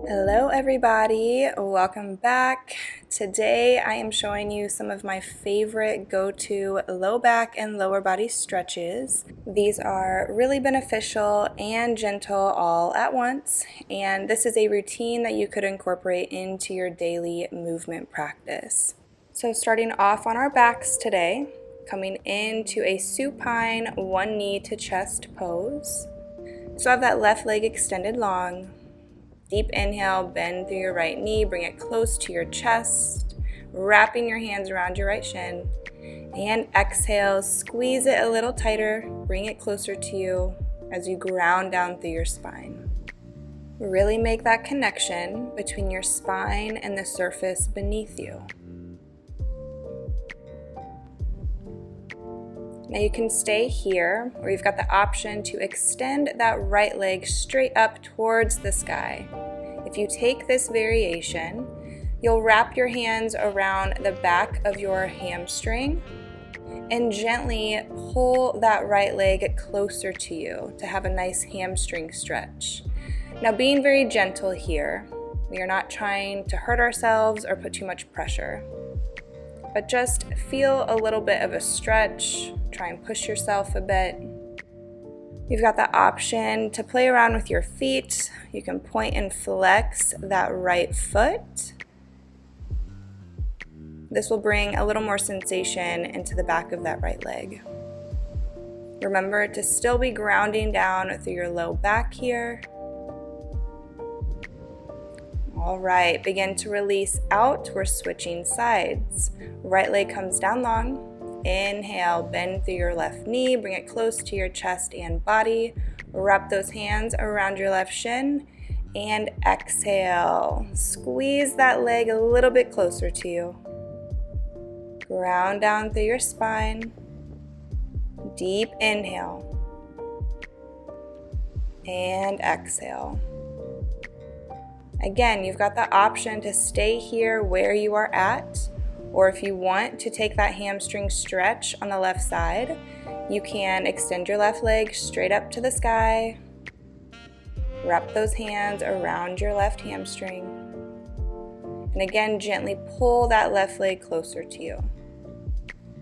Hello everybody, welcome back. Today I am showing you some of my favorite go-to low back and lower body stretches. These are really beneficial and gentle all at once, and this is a routine that you could incorporate into your daily movement practice. So starting off on our backs today, coming into a supine one knee to chest pose. So have that left leg extended long. Deep inhale, bend through your right knee, bring it close to your chest, wrapping your hands around your right shin. And exhale, squeeze it a little tighter, bring it closer to you as you ground down through your spine. Really make that connection between your spine and the surface beneath you. Now you can stay here, or you've got the option to extend that right leg straight up towards the sky. If you take this variation, you'll wrap your hands around the back of your hamstring and gently pull that right leg closer to you to have a nice hamstring stretch. Now being very gentle here, we are not trying to hurt ourselves or put too much pressure, but just feel a little bit of a stretch. Try and push yourself a bit. You've got the option to play around with your feet. You can point and flex that right foot. This will bring a little more sensation into the back of that right leg. Remember to still be grounding down through your low back here. All right, begin to release out. We're switching sides. Right leg comes down long. Inhale, bend through your left knee, bring it close to your chest and body. Wrap those hands around your left shin. And exhale, squeeze that leg a little bit closer to you. Ground down through your spine. Deep inhale. And exhale. Again, you've got the option to stay here where you are at, or if you want to take that hamstring stretch on the left side, you can extend your left leg straight up to the sky. Wrap those hands around your left hamstring. And again, gently pull that left leg closer to you.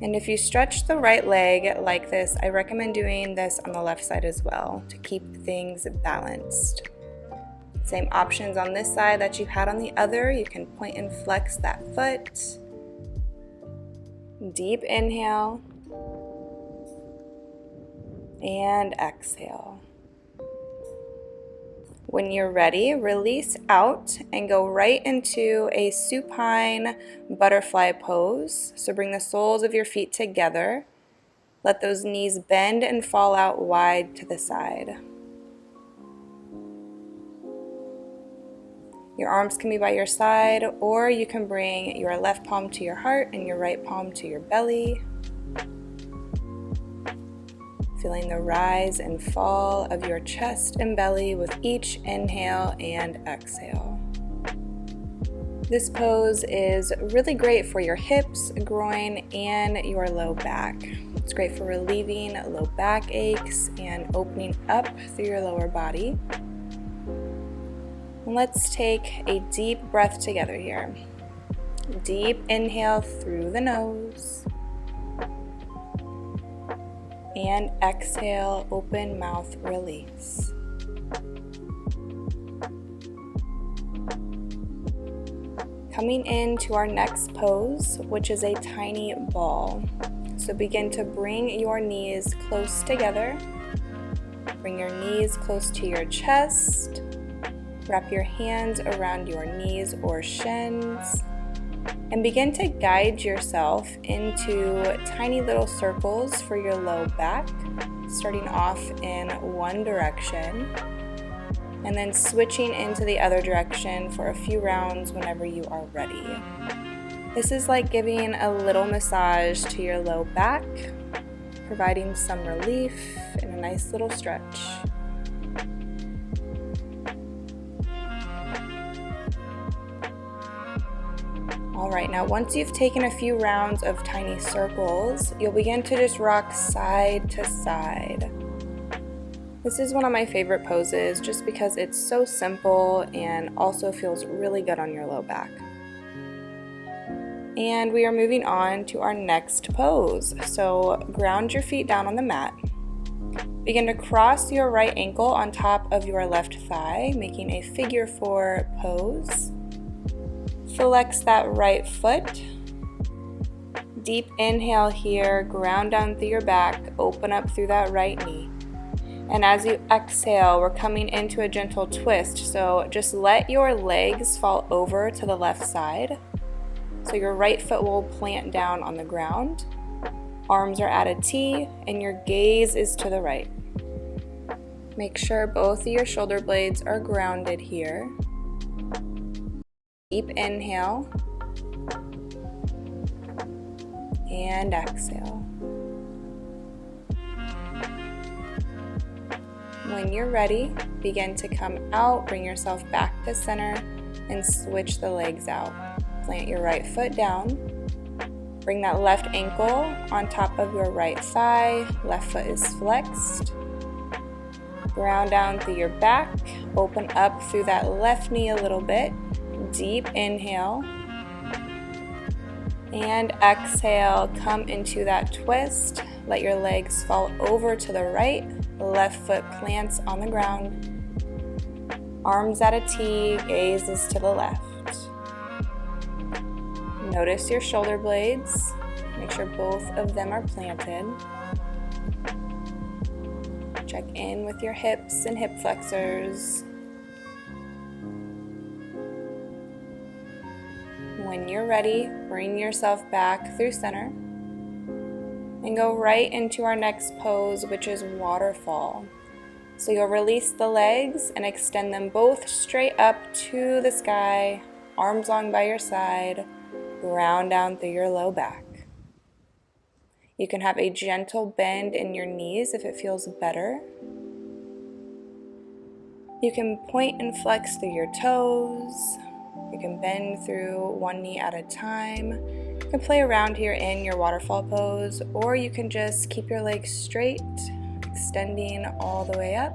And if you stretch the right leg like this, I recommend doing this on the left side as well to keep things balanced. Same options on this side that you had on the other. You can point and flex that foot. Deep inhale. And exhale. When you're ready, release out and go right into a supine butterfly pose. So bring the soles of your feet together. Let those knees bend and fall out wide to the side. Your arms can be by your side, or you can bring your left palm to your heart and your right palm to your belly. Feeling the rise and fall of your chest and belly with each inhale and exhale. This pose is really great for your hips, groin, and your low back. It's great for relieving low back aches and opening up through your lower body. Let's take a deep breath together here. Deep inhale through the nose. And exhale, open mouth, release. Coming into our next pose, which is a tiny ball. So begin to bring your knees close together. Bring your knees close to your chest. Wrap your hands around your knees or shins and begin to guide yourself into tiny little circles for your low back, starting off in one direction and then switching into the other direction for a few rounds whenever you are ready. This is like giving a little massage to your low back, providing some relief and a nice little stretch. All right, now once you've taken a few rounds of tiny circles, you'll begin to just rock side to side. This is one of my favorite poses just because it's so simple and also feels really good on your low back. And we are moving on to our next pose. So ground your feet down on the mat. Begin to cross your right ankle on top of your left thigh, making a figure 4 pose. Flex that right foot. Deep inhale here, ground down through your back, open up through that right knee. And as you exhale, we're coming into a gentle twist. So just let your legs fall over to the left side. So your right foot will plant down on the ground. Arms are at a T and your gaze is to the right. Make sure both of your shoulder blades are grounded here. Deep inhale and exhale. When you're ready, begin to come out, bring yourself back to center, and switch the legs out. Plant your right foot down. Bring that left ankle on top of your right thigh. Left foot is flexed. Ground down through your back. Open up through that left knee a little bit. Deep inhale. And exhale, come into that twist. Let your legs fall over to the right. Left foot plants on the ground. Arms at a T, gaze is to the left. Notice your shoulder blades. Make sure both of them are planted. Check in with your hips and hip flexors. When you're ready, bring yourself back through center. And go right into our next pose, which is waterfall. So you'll release the legs and extend them both straight up to the sky, arms long by your side, ground down through your low back. You can have a gentle bend in your knees if it feels better. You can point and flex through your toes. You can bend through one knee at a time. You can play around here in your waterfall pose, or you can just keep your legs straight, extending all the way up.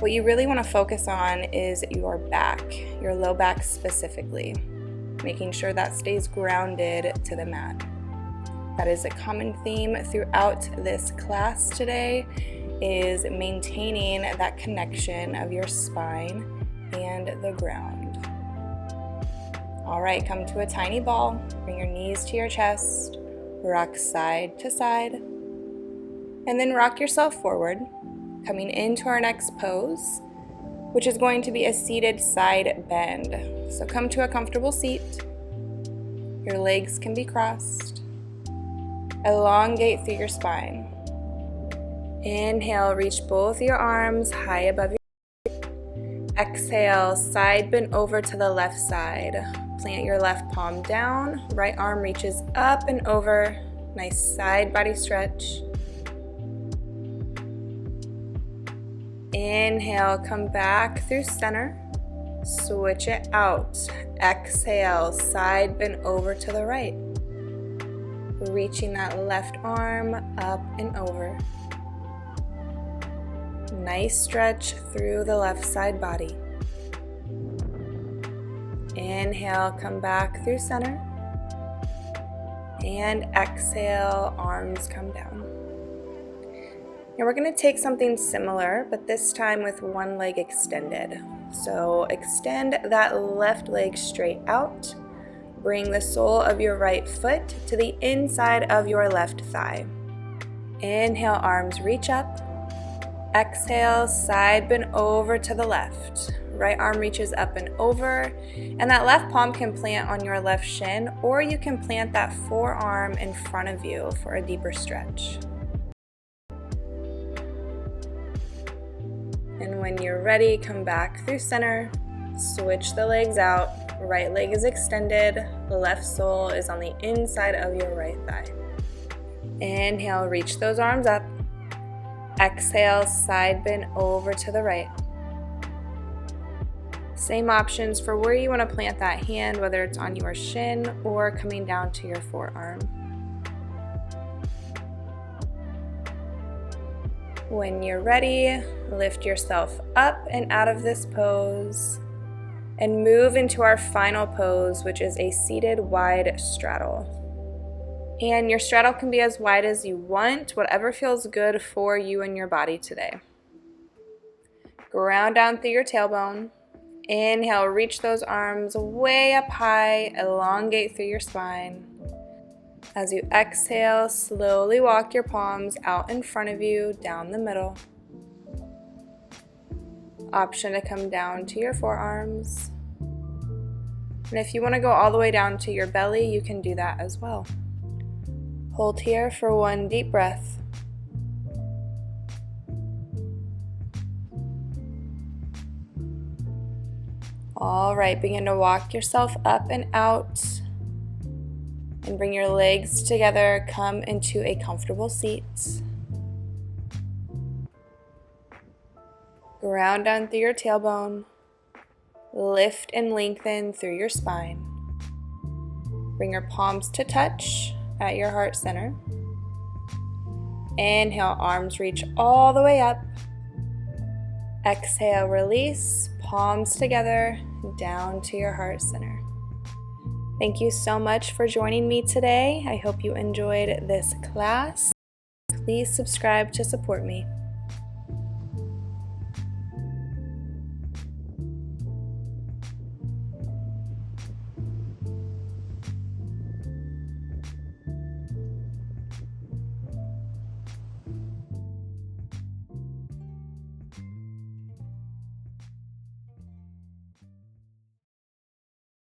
What you really want to focus on is your back, your low back specifically, making sure that stays grounded to the mat. That is a common theme throughout this class today, is maintaining that connection of your spine and the ground. All right, come to a tiny ball. Bring your knees to your chest. Rock side to side. And then rock yourself forward, coming into our next pose, which is going to be a seated side bend. So come to a comfortable seat. Your legs can be crossed. Elongate through your spine. Inhale, reach both your arms high above your head. Exhale, side bend over to the left side. Plant your left palm down, right arm reaches up and over. Nice side body stretch. Inhale, come back through center. Switch it out. Exhale, side bend over to the right. Reaching that left arm up and over. Nice stretch through the left side body. Inhale, come back through center. And exhale, arms come down. Now we're going to take something similar, but this time with one leg extended. So extend that left leg straight out. Bring the sole of your right foot to the inside of your left thigh. Inhale, arms reach up. Exhale, side bend over to the left. Right arm reaches up and over, and that left palm can plant on your left shin, or you can plant that forearm in front of you for a deeper stretch. And when you're ready, come back through center, switch the legs out. Right leg is extended, left sole is on the inside of your right thigh. Inhale, reach those arms up. Exhale, side bend over to the right. Same options for where you want to plant that hand, whether it's on your shin or coming down to your forearm. When you're ready, lift yourself up and out of this pose and move into our final pose, which is a seated wide straddle. And your straddle can be as wide as you want, whatever feels good for you and your body today. Ground down through your tailbone. Inhale, reach those arms way up high, elongate through your spine. As you exhale, slowly walk your palms out in front of you, down the middle. Option to come down to your forearms. And if you want to go all the way down to your belly, you can do that as well. Hold here for one deep breath. All right, begin to walk yourself up and out. And bring your legs together, come into a comfortable seat. Ground down through your tailbone. Lift and lengthen through your spine. Bring your palms to touch at your heart center. Inhale, arms reach all the way up. Exhale, release, palms together, down to your heart center. Thank you so much for joining me today. I hope you enjoyed this class. Please subscribe to support me.